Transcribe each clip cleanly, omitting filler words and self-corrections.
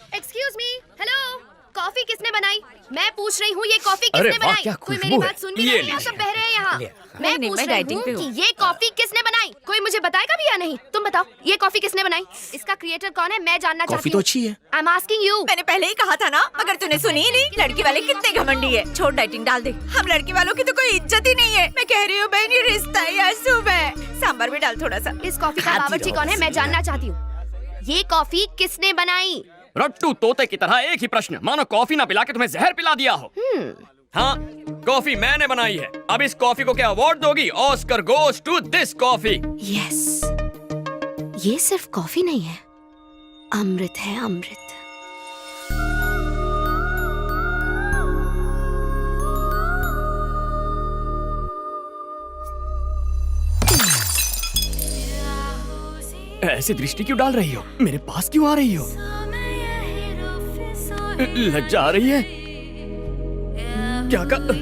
Excuse me, hello, coffee किसने बनाई? मैं पूछ रही हूँ ये कॉफी किसने बनाई? कोई मेरी बात सुन भी नहीं रहा, सब बह रहे हैं यहाँ। मैं पूछ रही हूँ कि ये कॉफी किसने बनाई? कोई मुझे बताएगा भी या नहीं? तुम बताओ, ये कॉफी किसने बनाई? इसका क्रिएटर कौन है? मैं जानना चाहती हूँ। कॉफी तो अच्छी है। I am asking you. मैंने पहले ही कहा था ना, मगर तूने सुनी ही नहीं। लड़की वाले कितने घमंडी है। छोड़, डाइटिंग डाल दे। हम लड़की वालों की तो कोई इज्जत ही नहीं है। मैं कह रही हूँ बहन, ये रिश्ता है या शुभ है? सांभर भी डाल थोड़ा सा। इस कॉफी का बावर्ची कौन है? मैं जानना चाहती हूँ। ये कॉफी किसने बनाई? रट्टू तोते की तरह एक ही प्रश्न, मानो कॉफी ना पिला के तुम्हें जहर पिला दिया हो। हाँ, कॉफी मैंने बनाई है। अब इस कॉफी को क्या अवार्ड दोगी? Oscar goes to this coffee. Yes, ये सिर्फ कॉफी नहीं है, अमृत है, अमृत। ऐसी दृष्टि क्यों डाल रही हो? मेरे पास क्यों आ रही हो? लज्जा आ रही है? क्या कर?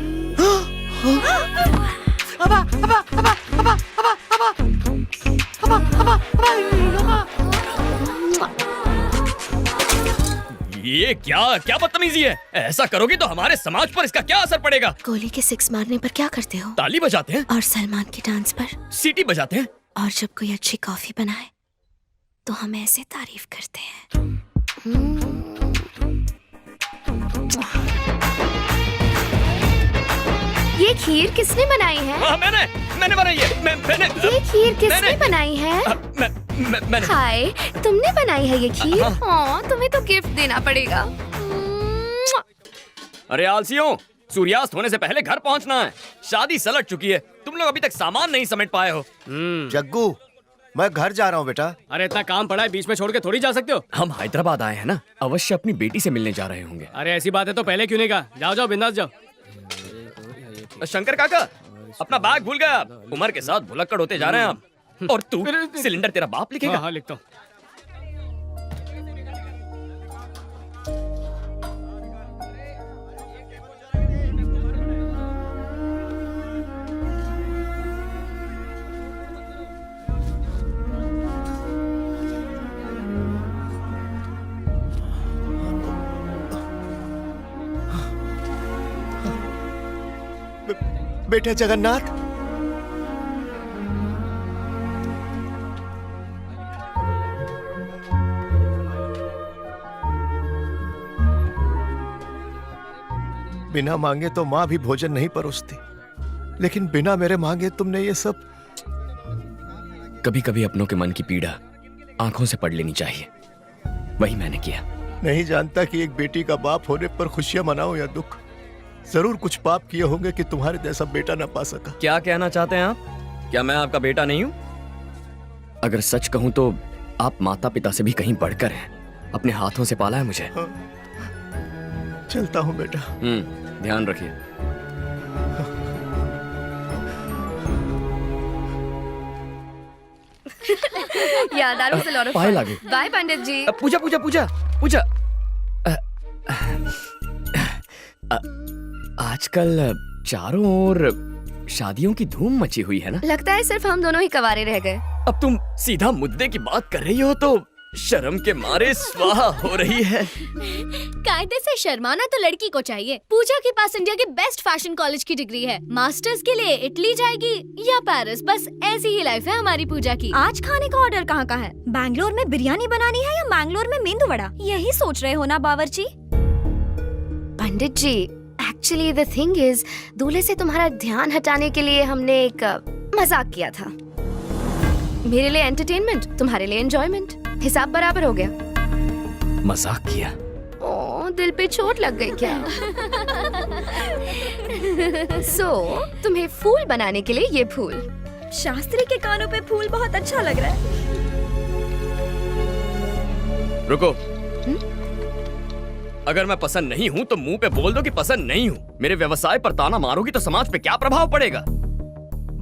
ये क्या बदतमीजी है? ऐसा करोगी तो हमारे समाज पर इसका क्या असर पड़ेगा? गोली के 6 मारने पर क्या करते हो? ताली बजाते हैं और सलमान के डांस पर? सीटी बजाते हैं। और जब कोई अच्छी कॉफी बनाए तो हम ऐसे तारीफ करते हैं। ये खीर किसने बनाई है? मैंने बनाई है। मैंने ये खीर किसने बनाई है? मैंने। हाय, तुमने बनाई है ये खीर? हाँ, तुम्हें तो गिफ्ट देना पड़ेगा। अरे आलसियों, सूर्यास्त होने से पहले घर पहुंचना है। शादी सलट चुकी है, तुम लोग अभी तक सामान नहीं समेट पाए हो। जग्गू, मैं घर जा रहा हूँ बेटा। अरे इतना काम पड़ा है, बीच में छोड़ के थोड़ी जा सकते हो। हम हैदराबाद आए हैं ना, अवश्य अपनी बेटी से मिलने जा रहे होंगे। अरे ऐसी बात है तो पहले क्यों नहीं कहा? जाओ जाओ, बिंदास जाओ। शंकर काका, अपना बैग भूल गया। उम्र के साथ भुलक्कड़ होते जा रहे हैं आप। और तू, सिलेंडर तेरा बाप लिखेगा? हाँ, लिखता हूँ। बेटा जगन्नाथ, बिना मांगे तो माँ भी भोजन नहीं परोसती, लेकिन बिना मेरे मांगे तुमने ये सब। कभी कभी अपनों के मन की पीड़ा आंखों से पढ़ लेनी चाहिए, वही मैंने किया। नहीं जानता कि एक बेटी का बाप होने पर खुशियां मनाओ या दुख। जरूर कुछ पाप किए होंगे कि तुम्हारे जैसा बेटा ना पा सका। क्या कहना चाहते हैं आप? क्या मैं आपका बेटा नहीं हूँ? अगर सच कहूँ तो आप माता पिता से भी कहीं बढ़कर हैं। अपने हाथों से पाला है मुझे। हाँ। चलता हूँ बेटा। ध्यान रखिए। याद आ रहा है। पाए लागे। बाय पंडित जी। पूजा पूजा पूजा पूजा। आजकल चारों ओर शादियों की धूम मची हुई है ना? लगता है सिर्फ हम दोनों ही कवारे रह गए। अब तुम सीधा मुद्दे की बात कर रही हो तो शर्म के मारे स्वाहा हो रही है। कायदे से शर्माना तो लड़की को चाहिए। पूजा के पास इंडिया के बेस्ट फैशन कॉलेज की डिग्री है। मास्टर्स के लिए इटली जाएगी या पेरिस, बस ऐसी ही लाइफ है हमारी पूजा की। आज खाने का ऑर्डर कहाँ का है? बैंगलोर में बिरयानी बनानी है या मैंगलोर में मेंदू वड़ा? यही सोच रहे हो ना बावर्ची? पंडित जी, एक्चुअली द थिंग इज, दूल्हे से तुम्हारा ध्यान हटाने के लिए हमने एक मजाक किया था। मेरे लिए एंटरटेनमेंट, तुम्हारे लिए एंजॉयमेंट। हिसाब बराबर हो गया। मजाक किया? ओह, दिल पे चोट लग गई क्या? तुम्हें फूल बनाने के लिए ये फूल। शास्त्री के कानों पे फूल बहुत अच्छा लग रहा है। रुको। अगर मैं पसंद नहीं हूँ तो मुंह पे बोल दो कि पसंद नहीं हूँ। मेरे व्यवसाय पर ताना मारोगी तो समाज पे क्या प्रभाव पड़ेगा?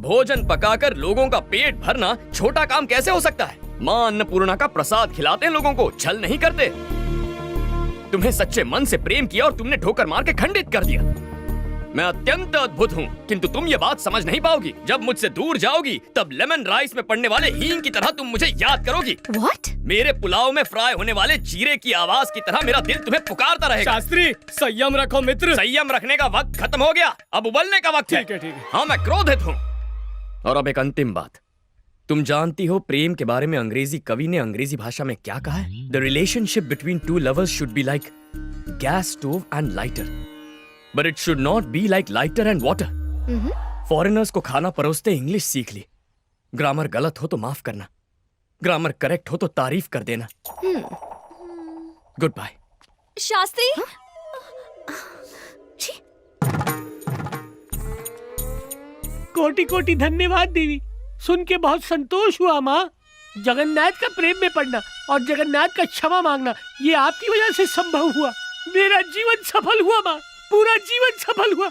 भोजन पकाकर लोगों का पेट भरना छोटा काम कैसे हो सकता है? माँ अन्नपूर्णा का प्रसाद खिलाते हैं लोगों को, छल नहीं करते। तुम्हें सच्चे मन से प्रेम किया और तुमने ठोकर मार के खंडित कर दिया। मैं अत्यंत अद्भुत हूँ, किंतु तुम ये बात समझ नहीं पाओगी। जब मुझसे दूर जाओगी तब लेमन राइस में पड़ने वाले हींग की तरह तुम मुझे याद करोगी। What? मेरे पुलाव में फ्राई होने वाले जीरे की आवाज की तरह मेरा दिल तुम्हें पुकारता रहेगा। शास्त्री संयम रखो मित्र। संयम रखने का वक्त खत्म हो गया, अब उबलने का वक्त है। ठीक है। हाँ, मैं क्रोधित हूँ। और अब एक अंतिम बात, तुम जानती हो प्रेम के बारे में अंग्रेजी कवि ने अंग्रेजी भाषा में क्या कहा है? The relationship between two lovers should be like gas stove and lighter, but it should not be like lighter and water. Foreigners को खाना परोसते इंग्लिश सीख ली। ग्रामर गलत हो तो माफ करना, ग्रामर करेक्ट हो तो तारीफ कर देना। Good bye. शास्त्री कोटि कोटि धन्यवाद देवी, सुन के बहुत संतोष हुआ माँ। जगन्नाथ का प्रेम में पड़ना और जगन्नाथ का क्षमा मांगना ये आपकी वजह से संभव हुआ। मेरा जीवन सफल हुआ माँ, पूरा जीवन सफल हुआ।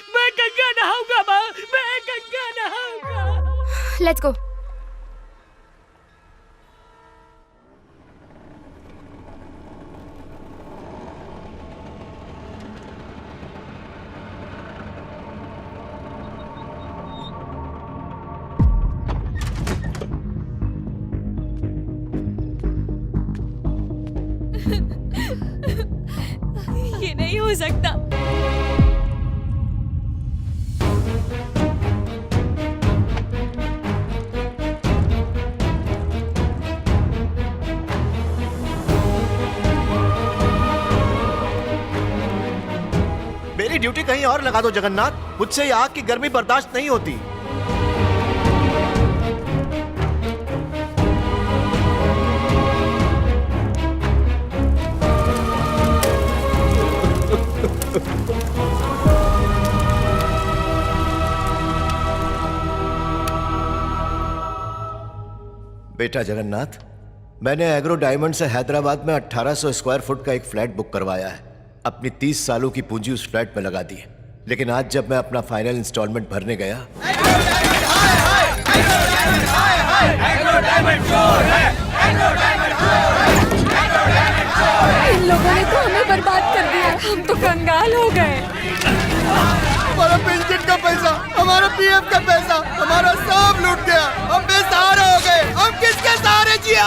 मैं गंगा नहाऊंगा माँ, मैं गंगा नहाऊंगा। Let's go. ये नहीं हो सकता। मेरी ड्यूटी कहीं और लगा दो जगन्नाथ, मुझसे ये आग की गर्मी बर्दाश्त नहीं होती। बेटा जगन्नाथ, मैंने एग्रो डायमंड से हैदराबाद में 1800 स्क्वायर फुट का एक फ्लैट बुक करवाया है। अपनी 30 सालों की पूंजी उस फ्लैट में लगा दी है, लेकिन आज जब मैं अपना फाइनल इंस्टॉलमेंट भरने गया, इन लोगों ने तो हमें बर्बाद कर दिया, हम तो कंगाल हो गए। हमारा पेंशन का पैसा, हमारा पीएफ का पैसा, हमारा सब लूट गया। हम बेसहारा हो गए। हम किसके सहारे जिया?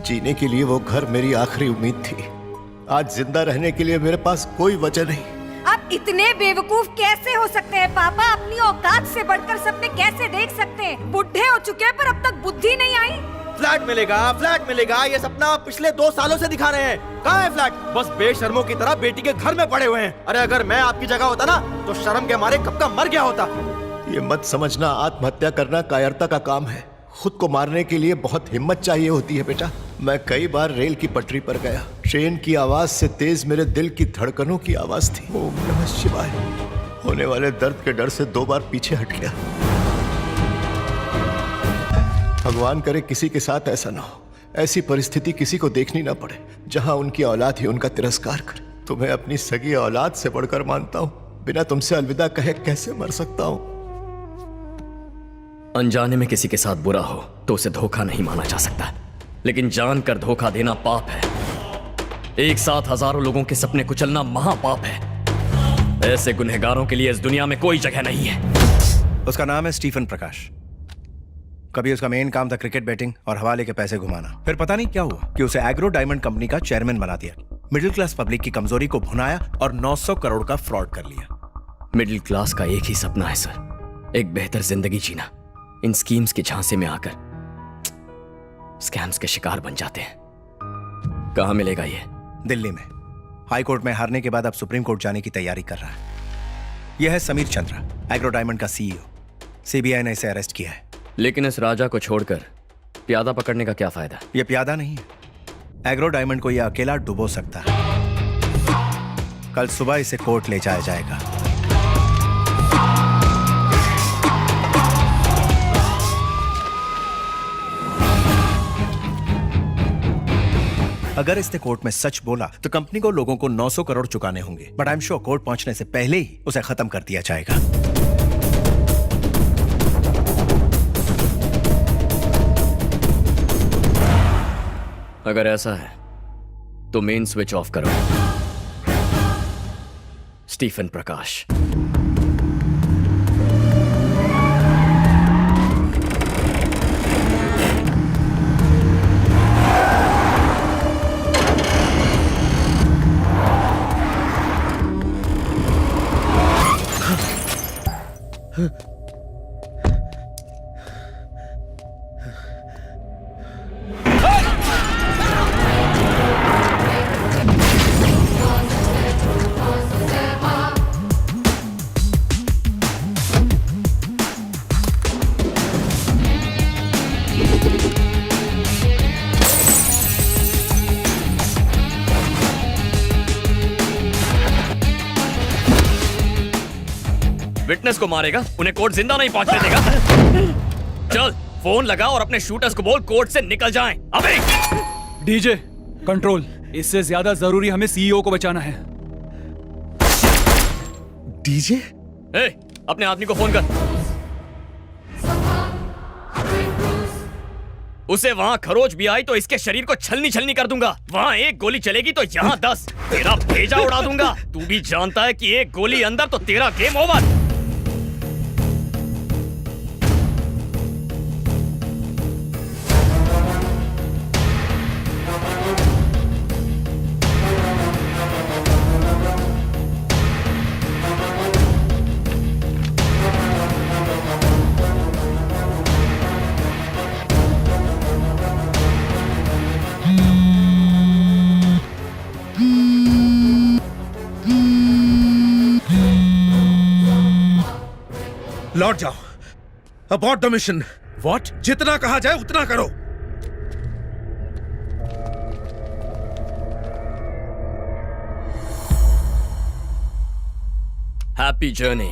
जीने के लिए वो घर मेरी आखिरी उम्मीद थी। आज जिंदा रहने के लिए मेरे पास कोई वजह नहीं। आप इतने बेवकूफ कैसे हो सकते हैं पापा? अपनी औकात से बढ़कर सपने कैसे देख सकते हैं? बुढ़े हो चुके हैं पर अब तक बुद्धि नहीं आई। फ्लैट मिलेगा, ये सपना आप पिछले 2 सालों से दिखा रहे हैं। कहाँ है फ्लैट? बस बेशर्मों की तरह बेटी के घर में पड़े हुए हैं। अरे अगर मैं आपकी जगह होता ना तो शर्म के मारे कब का मर गया होता। ये मत समझना आत्महत्या करना कायरता का काम है। खुद को मारने के लिए बहुत हिम्मत चाहिए होती है बेटा। मैं कई बार रेल की पटरी पर गया। ट्रेन की आवाज से तेज मेरे दिल की धड़कनों की आवाज थी। ओम नमः शिवाय। होने वाले दर्द के डर से 2 बार पीछे हट गया। भगवान करे किसी के साथ ऐसा ना हो, ऐसी परिस्थिति किसी को देखनी ना पड़े जहां उनकी औलाद ही उनका तिरस्कार करे। तुम्हें अपनी सगी औलाद से बढ़कर मानता हूं। बिना तुमसे अलविदा कहे कैसे मर सकता हूं? अनजाने में किसी के साथ बुरा हो तो उसे धोखा नहीं माना जा सकता, लेकिन जानकर धोखा देना पाप है। एक साथ हजारों लोगों के सपने कुचलना महापाप है। ऐसे गुनहगारों के लिए इस दुनिया में कोई जगह नहीं है। उसका नाम है स्टीफन प्रकाश। कभी उसका मेन काम था क्रिकेट बैटिंग और हवाले के पैसे घुमाना। फिर पता नहीं क्या हुआ कि उसे एग्रो डायमंड कंपनी का चेयरमैन बना दिया। मिडिल क्लास पब्लिक की कमजोरी को भुनाया और 900 करोड़ का फ्रॉड कर लिया। मिडिल क्लास का एक ही सपना है सर, एक बेहतर जिंदगी जीना। इन स्कीम्स के झांसे में आकर स्कैम्स के शिकार बन जाते हैं। कहां मिलेगा ये? दिल्ली में। हाई कोर्ट में हारने के बाद अब सुप्रीम कोर्ट जाने की तैयारी कर रहा है। यह है समीर चंद्रा, एग्रो डायमंड का सीईओ। सीबीआई ने इसे अरेस्ट किया है। लेकिन इस राजा को छोड़कर प्यादा पकड़ने का क्या फायदा? यह प्यादा नहीं है। एग्रो डायमंड को यह अकेला डुबो सकता है। कल सुबह इसे कोर्ट ले जाया जाएगा। अगर इसने कोर्ट में सच बोला तो कंपनी को लोगों को 900 करोड़ चुकाने होंगे, but I am sure court पहुंचने से पहले ही उसे खत्म कर दिया जाएगा। अगर ऐसा है तो मेन स्विच ऑफ करो। स्टीफन प्रकाश। विटनेस को मारेगा, उन्हें कोर्ट जिंदा नहीं पहुंचने देगा। चल फोन लगा और अपने शूटर्स को बोल कोर्ट से निकल जाएं। अबे डीजे कंट्रोल, इससे ज्यादा जरूरी हमें सीईओ को बचाना है। डीजे? ए, अपने आदमी को फोन कर। उसे वहां खरोच भी आई तो इसके शरीर को छलनी छलनी कर दूंगा। वहां एक गोली चलेगी तो यहाँ 10, तेरा भेजा उड़ा दूंगा। तू भी जानता है कि एक गोली अंदर तो तेरा गेम ओवर। लौट जाओ। Abort the mission. व्हाट? जितना कहा जाए उतना करो। Happy journey.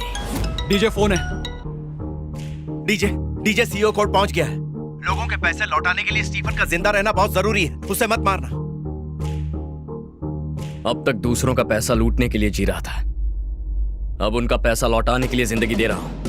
डीजे फोन है। डीजे सीईओ कोर्ट पहुंच गया है। लोगों के पैसे लौटाने के लिए स्टीफन का जिंदा रहना बहुत जरूरी है, उसे मत मारना। अब तक दूसरों का पैसा लूटने के लिए जी रहा था, अब उनका पैसा लौटाने के लिए जिंदगी दे रहा हूं।